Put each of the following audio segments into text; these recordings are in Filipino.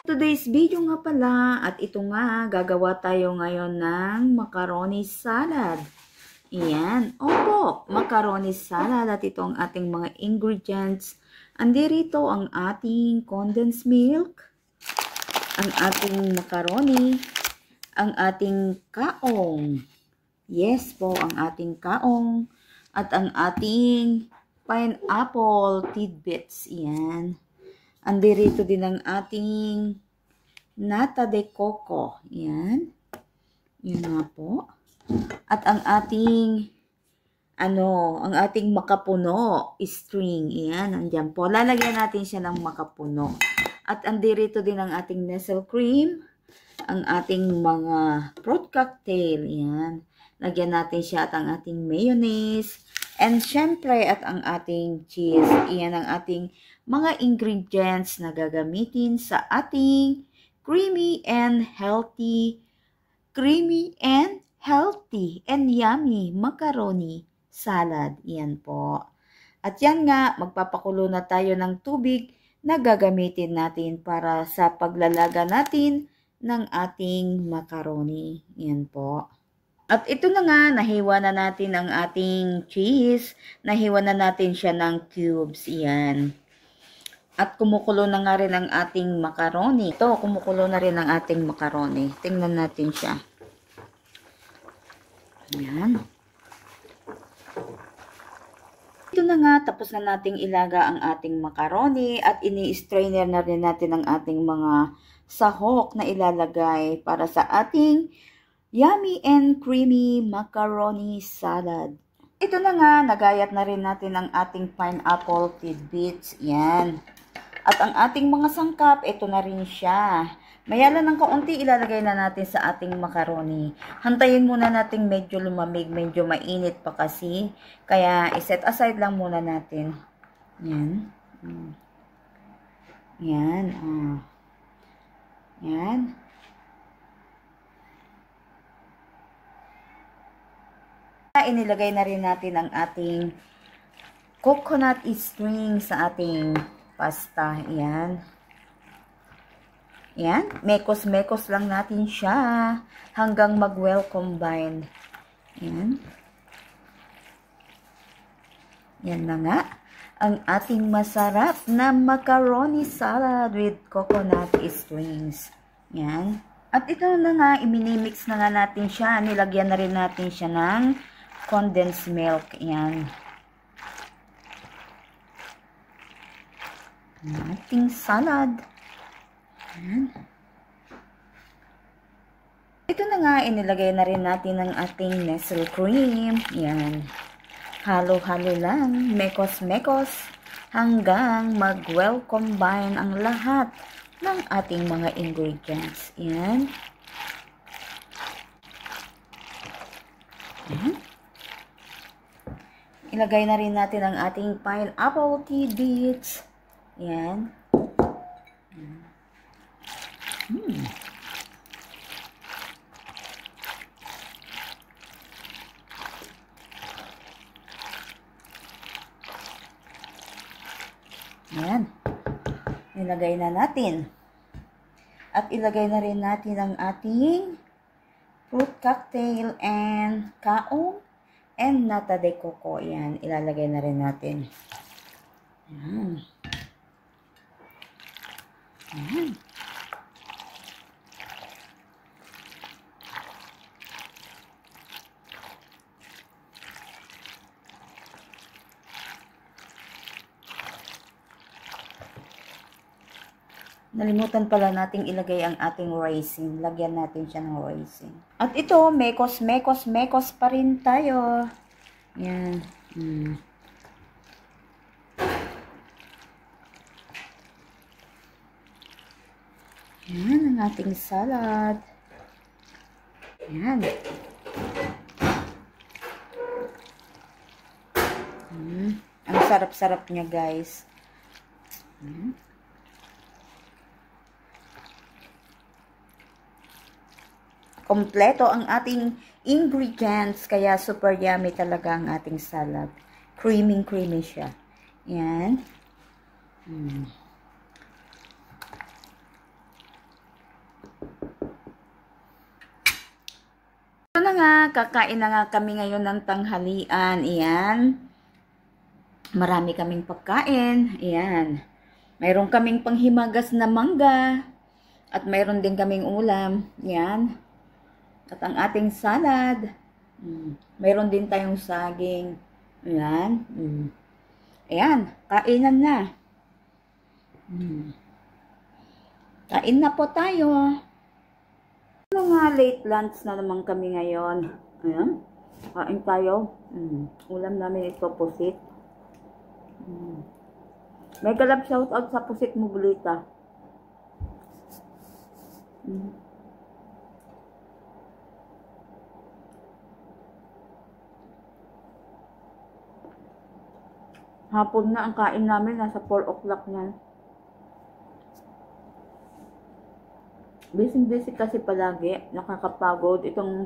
Today's video nga pala at ito nga gagawa tayo ngayon ng macaroni salad. Iyan, opo, macaroni salad at ito ang ating mga ingredients. Andirito ang ating condensed milk, ang ating macaroni, ang ating kaong. Yes po, ang ating kaong at ang ating pineapple tidbits. Iyan. Andirito din ang ating nata de coco. Yan. Yan nga po. At ang ating, ang ating makapuno string. Yan, andyan po. Lalagyan natin siya ng makapuno. At andirito din ang ating nestle cream. Ang ating mga fruit cocktail. Yan. Lagyan natin siya at ang ating mayonnaise. And syempre at ang ating cheese. Iyan ang ating mga ingredients na gagamitin sa ating creamy and healthy and yummy macaroni salad. Iyan po. At yan nga, magpapakulo na tayo ng tubig na gagamitin natin para sa paglalaga natin ng ating macaroni. Iyan po. At ito na nga, nahiwa na natin ang ating cheese. Nahiwa na natin siya ng cubes. Iyan. At kumukulo na nga rin ang ating macaroni. Ito, kumukulo na rin ang ating macaroni. Tingnan natin siya. Ayan. Ito na nga, tapos na nating ilaga ang ating macaroni at ini-strainer na rin natin ang ating mga sahok na ilalagay para sa ating yummy and creamy macaroni salad. Ito na nga, nagayat na rin natin ang ating pineapple tidbits. Yan. At ang ating mga sangkap, ito na rin siya. Mayala ng kaunti, ilalagay na natin sa ating macaroni. Hantayin muna natin medyo lumamig, medyo mainit pa kasi. Kaya, iset aside lang muna natin. Yan. Yan. Yan. Inilagay na rin natin ang ating coconut string sa ating pasta. Ayan. Ayan. Mekos-mekos lang natin siya hanggang mag-well combine. Ayan. Yan na nga. Ang ating masarap na macaroni salad with coconut strings. Ayan. At ito na nga, iminimix na nga natin siya. Nilagyan na rin natin siya ng condensed milk. Yan. Ating salad. Yan. Ito na nga, inilagay na rin natin ang ating nestle cream. Yan. Halo-halo lang. Mekos-mekos. Hanggang mag-well combine ang lahat ng ating mga ingredients. Yan. Yan. Ilagay na rin natin ang ating pineapple tidbits. Yan. Yan. Ilagay na natin. At ilagay na rin natin ang ating fruit cocktail and kaong and nata de coco. Yan. Ilalagay na rin natin. Yan. Yan. Nalimutan pala nating ilagay ang ating raisin. Lagyan natin siya ng raisin. At ito, mekos pa rin tayo. Yan. Yan ang ating salad. Yan. Ang sarap-sarap niya, guys. Kompleto ang ating ingredients, kaya super yummy talaga ang ating salad. Creamy siya. Yan. na nga, kakain na nga kami ngayon ng tanghalian. Ayan. Marami kaming pagkain. Ayan. Mayroon kaming panghimagas na mangga. At mayroon din kaming ulam. Ayan. At ang ating salad. Mayroon din tayong saging. Ayan. Ayan. Kainan na. Kain na po tayo. Mga late lunch na naman kami ngayon. Ayan. Kain tayo. Ulam namin ito, pusit. May galap shout out sa pusit mo, Bulita. Hapon na ang kain namin. Nasa 4 o'clock na. Busy kasi palagi, nakakapagod. Itong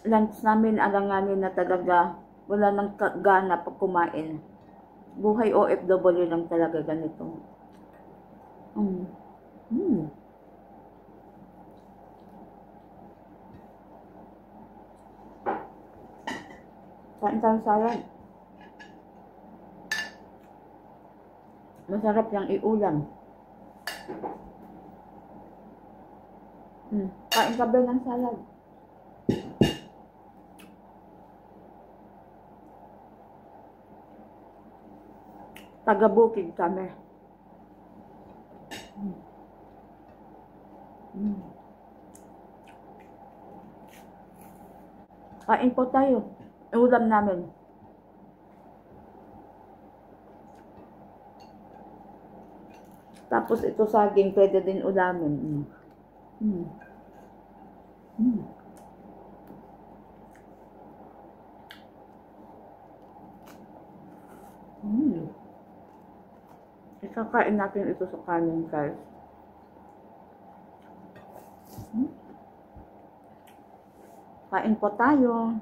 lunch namin, alanganin na talaga. Wala nang gana pag kumain. Buhay OFW lang talaga ganito. Kain tayo salad. Masarap yung iulam. Kain ka ba ng salad? Taga-bukid kami. Kain po tayo. Ulam namin. Tapos ito saging, pwede din ulamin. Ikakain natin ito sa kanin, guys. Kain po tayo.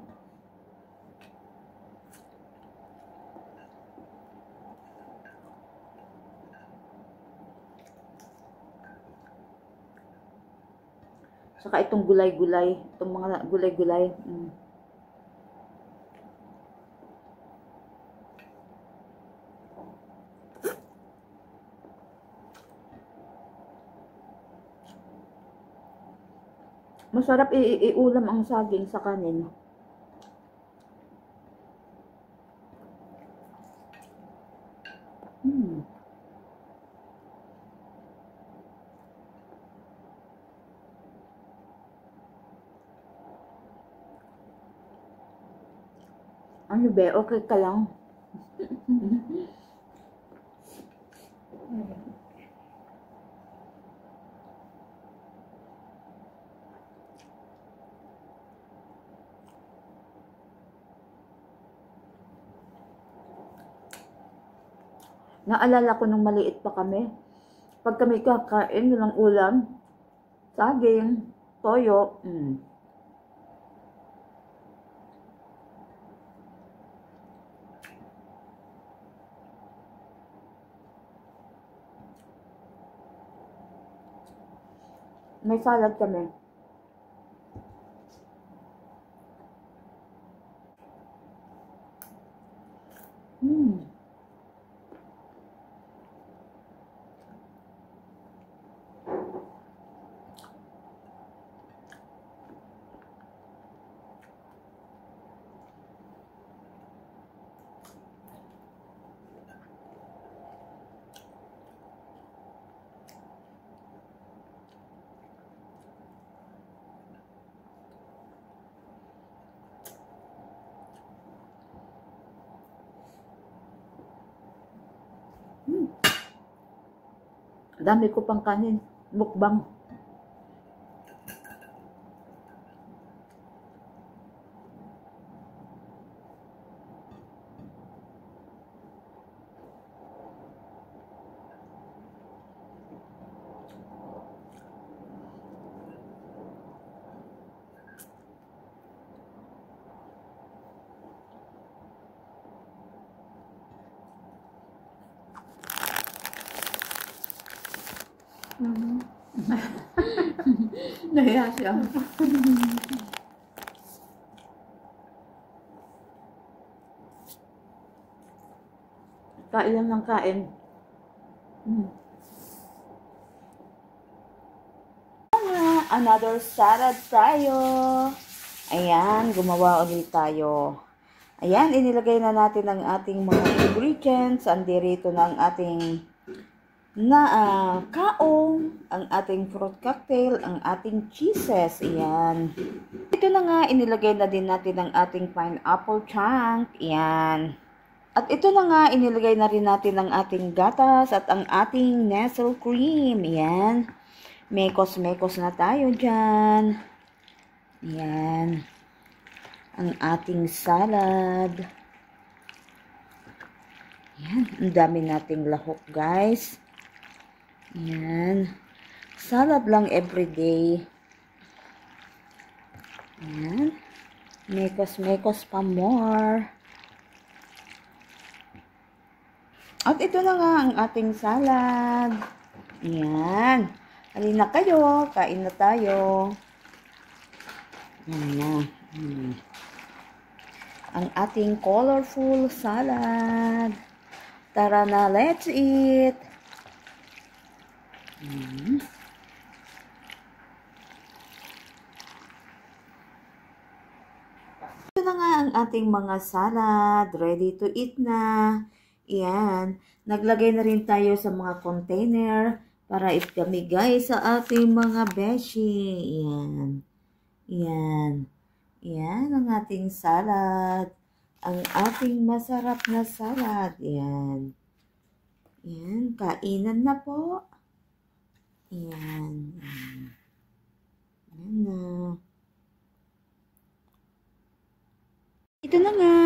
Saka itong gulay-gulay, itong mga gulay-gulay. Masarap iulam ang saging sa kanin. Ano be? Okay ka lang? Naalala ko nung maliit pa kami. Pag kami kakain ng ulam, saging, toyo, may salad kami. Dami ko pang kanin. Mukbang. Nahiya siya. Kain lang ng kain. Another salad tayo. Ayan, gumawa ulit tayo. Ayan, inilagay na natin ang ating mga ingredients. Andirito na ang ating kaong, ang ating fruit cocktail, ang ating cheeses. Ayan. Ito na nga, inilagay na din natin ang ating pineapple chunk. Ayan. At ito na nga, inilagay na rin natin ang ating gatas at ang ating Nestle cream. Ayan. Mekos-mekos na tayo dyan. Ayan. Ang ating salad. Ayan. Ang dami nating lahok, guys. Ayan. Salad lang everyday. Ayan. Mekos-mekos pa more. At ito na nga ang ating salad. Ayan. Halina kayo. Kain na tayo. Ayan na. Ang ating colorful salad. Tara na, let's eat. Ito na nga ang ating mga salad. Ready to eat na. Ayan. Naglagay na rin tayo sa mga container para ikamigay sa ating mga beshi. Ayan. Ayan. Ayan ang ating salad. Ang ating masarap na salad. Ayan. Ayan. Kainan na po. Ayan. Ayan na. Ito na nga.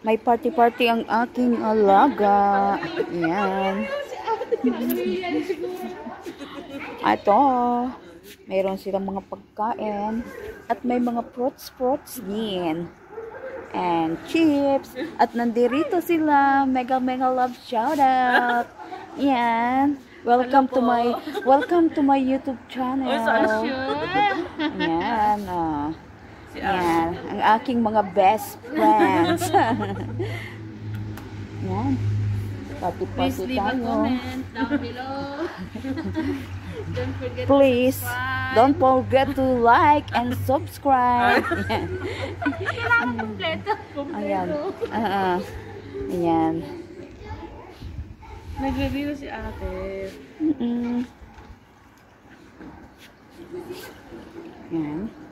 May party-party ang aking alaga. Ayan. Ito. Mayroon silang mga pagkain. At may mga fruits din. And chips. At nandirito sila. Mega love shoutout. Ayan. Welcome to my YouTube channel. Ayan. Ayan. Ang aking mga best friends. Ayan. Party-party Please leave a tayo. comment down below. Please, don't forget to like and subscribe. Kailangan kompleto. Ayan. Ayan. Nag-review si ate. Ayan.